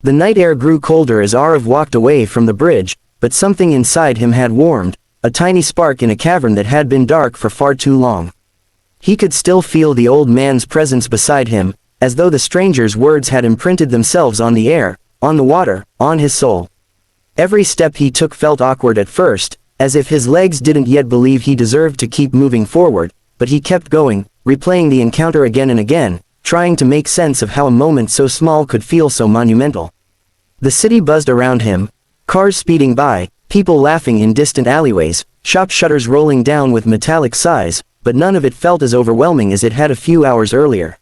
The night air grew colder as Aarav walked away from the bridge, but something inside him had warmed, a tiny spark in a cavern that had been dark for far too long. He could still feel the old man's presence beside him, as though the stranger's words had imprinted themselves on the air, on the water, on his soul. Every step he took felt awkward at first, as if his legs didn't yet believe he deserved to keep moving forward, but he kept going, replaying the encounter again and again, trying to make sense of how a moment so small could feel so monumental. The city buzzed around him, cars speeding by, people laughing in distant alleyways, shop shutters rolling down with metallic sighs, but none of it felt as overwhelming as it had a few hours earlier.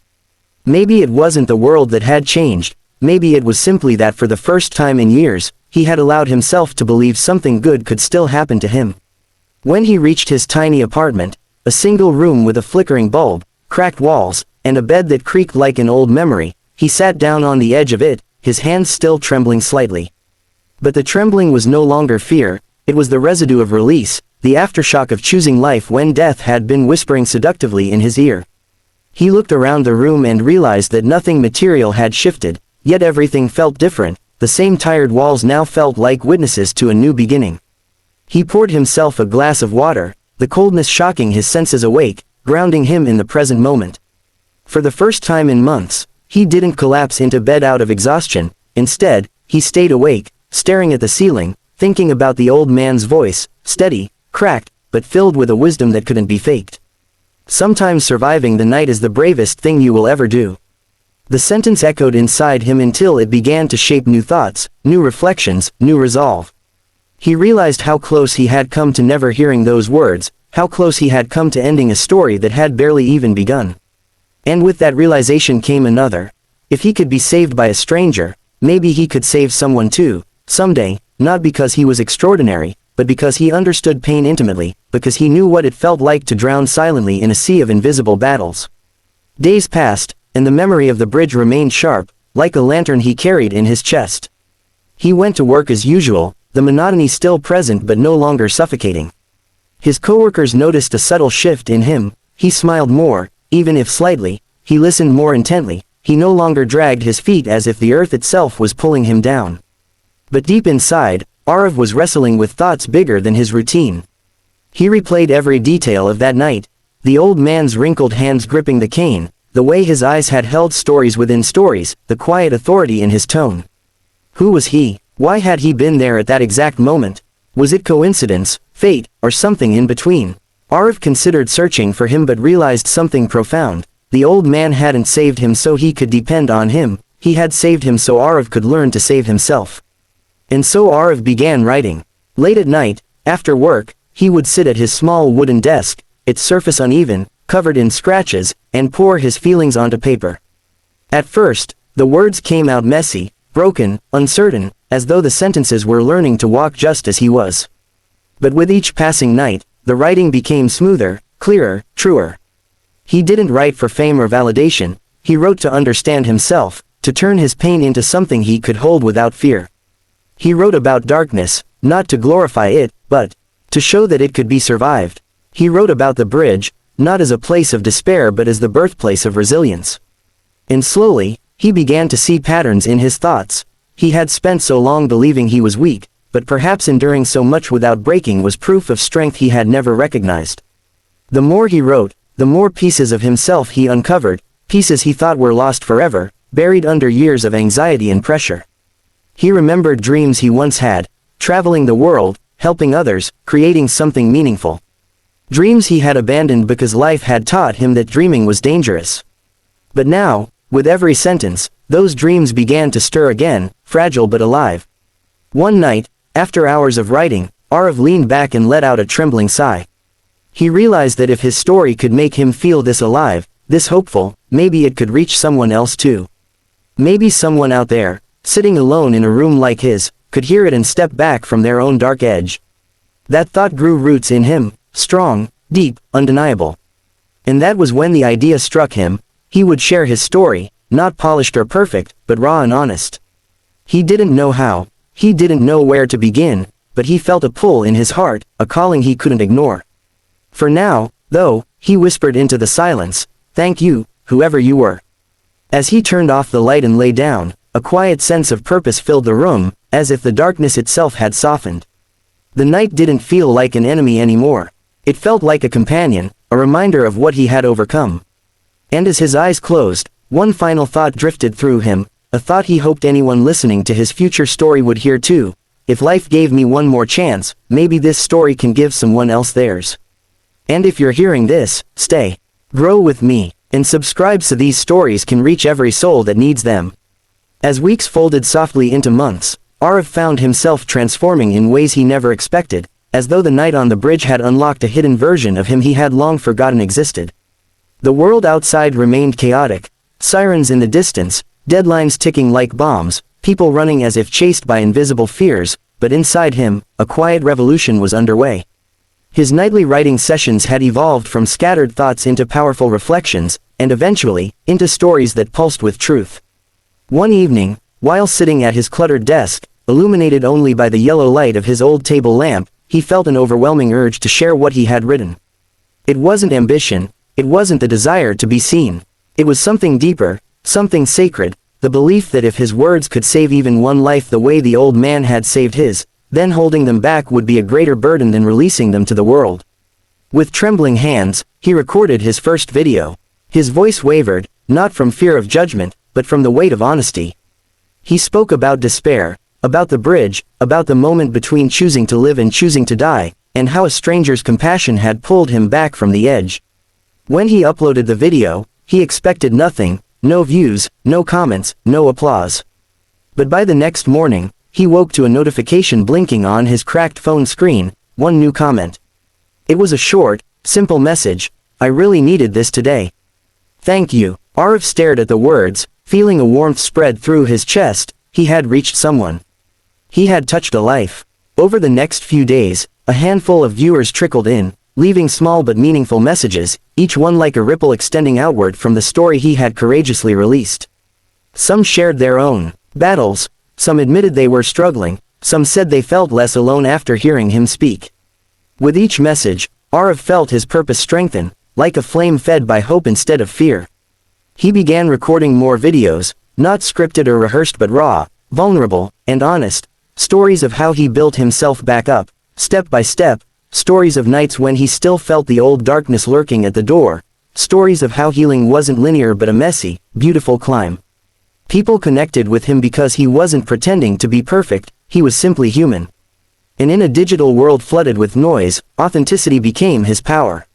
Maybe it wasn't the world that had changed, maybe it was simply that for the first time in years, he had allowed himself to believe something good could still happen to him. When he reached his tiny apartment, a single room with a flickering bulb, cracked walls, and a bed that creaked like an old memory, he sat down on the edge of it, his hands still trembling slightly. But the trembling was no longer fear, it was the residue of release, the aftershock of choosing life when death had been whispering seductively in his ear. He looked around the room and realized that nothing material had shifted, yet everything felt different. The same tired walls now felt like witnesses to a new beginning. He poured himself a glass of water, the coldness shocking his senses awake, grounding him in the present moment. For the first time in months, he didn't collapse into bed out of exhaustion. Instead, he stayed awake, staring at the ceiling, thinking about the old man's voice, steady, cracked, but filled with a wisdom that couldn't be faked. Sometimes surviving the night is the bravest thing you will ever do. The sentence echoed inside him until it began to shape new thoughts, new reflections, new resolve. He realized how close he had come to never hearing those words, how close he had come to ending a story that had barely even begun. And with that realization came another. If he could be saved by a stranger, maybe he could save someone too, someday, not because he was extraordinary, but because he understood pain intimately, because he knew what it felt like to drown silently in a sea of invisible battles. Days passed, and the memory of the bridge remained sharp, like a lantern he carried in his chest. He went to work as usual, the monotony still present but no longer suffocating. His coworkers noticed a subtle shift in him. He smiled more, even if slightly, he listened more intently, he no longer dragged his feet as if the earth itself was pulling him down. But deep inside, Aarav was wrestling with thoughts bigger than his routine. He replayed every detail of that night, the old man's wrinkled hands gripping the cane, the way his eyes had held stories within stories, the quiet authority in his tone. Who was he? Why had he been there at that exact moment? Was it coincidence, fate, or something in between? Aarav considered searching for him but realized something profound. The old man hadn't saved him so he could depend on him, he had saved him so Aarav could learn to save himself. And so Aarav began writing. Late at night, after work, he would sit at his small wooden desk, its surface uneven, covered in scratches, and pour his feelings onto paper. At first, the words came out messy, broken, uncertain, as though the sentences were learning to walk just as he was. But with each passing night, the writing became smoother, clearer, truer. He didn't write for fame or validation, he wrote to understand himself, to turn his pain into something he could hold without fear. He wrote about darkness, not to glorify it, but to show that it could be survived. He wrote about the bridge, not as a place of despair but as the birthplace of resilience. And slowly, he began to see patterns in his thoughts. He had spent so long believing he was weak, but perhaps enduring so much without breaking was proof of strength he had never recognized. The more he wrote, the more pieces of himself he uncovered, pieces he thought were lost forever, buried under years of anxiety and pressure. He remembered dreams he once had, traveling the world, helping others, creating something meaningful. Dreams he had abandoned because life had taught him that dreaming was dangerous. But now, with every sentence, those dreams began to stir again, fragile but alive. One night, after hours of writing, Aarav leaned back and let out a trembling sigh. He realized that if his story could make him feel this alive, this hopeful, maybe it could reach someone else too. Maybe someone out there, sitting alone in a room like his, could hear it and step back from their own dark edge. That thought grew roots in him, strong, deep, undeniable. And that was when the idea struck him. He would share his story, not polished or perfect, but raw and honest. He didn't know how, he didn't know where to begin, but he felt a pull in his heart, a calling he couldn't ignore. For now, though, he whispered into the silence, "Thank you, whoever you were." As he turned off the light and lay down, a quiet sense of purpose filled the room, as if the darkness itself had softened. The night didn't feel like an enemy anymore. It felt like a companion, a reminder of what he had overcome. And as his eyes closed, one final thought drifted through him, a thought he hoped anyone listening to his future story would hear too. If life gave me one more chance, maybe this story can give someone else theirs. And if you're hearing this, stay. Grow with me, and subscribe so these stories can reach every soul that needs them. As weeks folded softly into months, Aarav found himself transforming in ways he never expected, as though the night on the bridge had unlocked a hidden version of him he had long forgotten existed. The world outside remained chaotic, sirens in the distance, deadlines ticking like bombs, people running as if chased by invisible fears, but inside him, a quiet revolution was underway. His nightly writing sessions had evolved from scattered thoughts into powerful reflections, and eventually, into stories that pulsed with truth. One evening, while sitting at his cluttered desk, illuminated only by the yellow light of his old table lamp, he felt an overwhelming urge to share what he had written. It wasn't ambition, it wasn't the desire to be seen. It was something deeper, something sacred, the belief that if his words could save even one life the way the old man had saved his, then holding them back would be a greater burden than releasing them to the world. With trembling hands, he recorded his first video. His voice wavered, not from fear of judgment, but from the weight of honesty. He spoke about despair, about the bridge, about the moment between choosing to live and choosing to die, and how a stranger's compassion had pulled him back from the edge. When he uploaded the video, he expected nothing, no views, no comments, no applause. But by the next morning, he woke to a notification blinking on his cracked phone screen, one new comment. It was a short, simple message: "I really needed this today. Thank you." Aarav stared at the words, feeling a warmth spread through his chest. He had reached someone. He had touched a life. Over the next few days, a handful of viewers trickled in, leaving small but meaningful messages, each one like a ripple extending outward from the story he had courageously released. Some shared their own battles, some admitted they were struggling, some said they felt less alone after hearing him speak. With each message, Aarav felt his purpose strengthen, like a flame fed by hope instead of fear. He began recording more videos, not scripted or rehearsed but raw, vulnerable, and honest, stories of how he built himself back up, step by step, stories of nights when he still felt the old darkness lurking at the door, stories of how healing wasn't linear but a messy, beautiful climb. People connected with him because he wasn't pretending to be perfect, he was simply human. And in a digital world flooded with noise, authenticity became his power.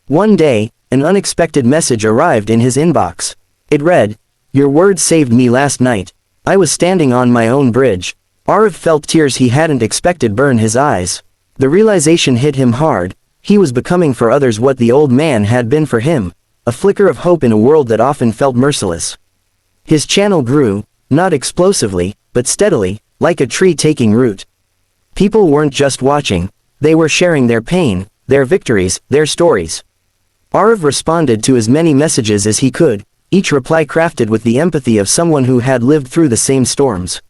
One day, an unexpected message arrived in his inbox. It read, "Your words saved me last night. I was standing on my own bridge." Aarav felt tears he hadn't expected burn his eyes. The realization hit him hard: he was becoming for others what the old man had been for him, a flicker of hope in a world that often felt merciless. His channel grew, not explosively, but steadily, like a tree taking root. People weren't just watching, they were sharing their pain, their victories, their stories. Aarav responded to as many messages as he could, each reply crafted with the empathy of someone who had lived through the same storms.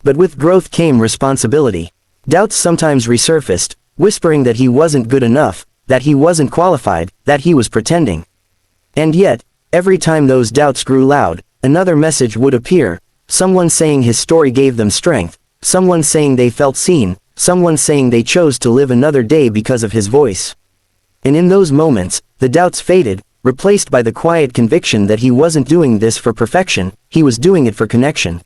But with growth came responsibility. Doubts sometimes resurfaced, whispering that he wasn't good enough, that he wasn't qualified, that he was pretending. And yet, every time those doubts grew loud, another message would appear, someone saying his story gave them strength, someone saying they felt seen, someone saying they chose to live another day because of his voice. And in those moments, the doubts faded, replaced by the quiet conviction that he wasn't doing this for perfection, he was doing it for connection.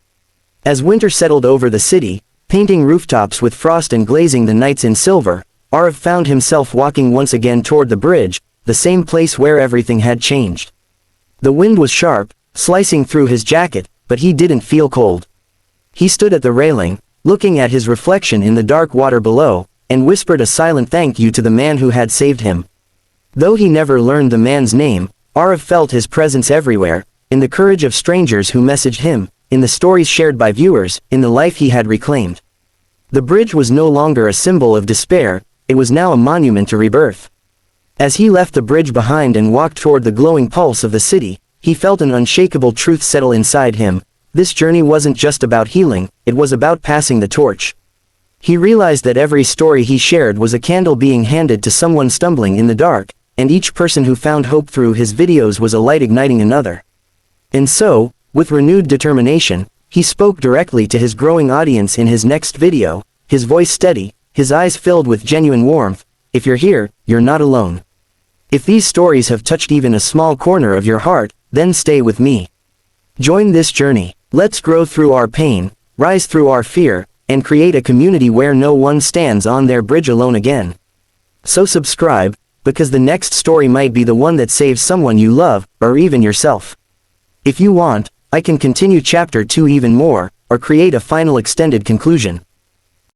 As winter settled over the city, painting rooftops with frost and glazing the nights in silver, Aarav found himself walking once again toward the bridge, the same place where everything had changed. The wind was sharp, slicing through his jacket, but he didn't feel cold. He stood at the railing, looking at his reflection in the dark water below, and whispered a silent thank you to the man who had saved him. Though he never learned the man's name, Aarav felt his presence everywhere, in the courage of strangers who messaged him, in the stories shared by viewers, in the life he had reclaimed. The bridge was no longer a symbol of despair, it was now a monument to rebirth. As he left the bridge behind and walked toward the glowing pulse of the city, he felt an unshakable truth settle inside him. This journey wasn't just about healing, it was about passing the torch. He realized that every story he shared was a candle being handed to someone stumbling in the dark, and each person who found hope through his videos was a light igniting another. And so, with renewed determination, He spoke directly to his growing audience in his next video, his voice steady, his eyes filled with genuine warmth. If you're here, you're not alone. If these stories have touched even a small corner of your heart, then stay with me. Join this journey. Let's grow through our pain, rise through our fear, and create a community where no one stands on their bridge alone again. So subscribe, because the next story might be the one that saves someone you love, or even yourself. If you want, I can continue chapter 2 even more, or create a final extended conclusion.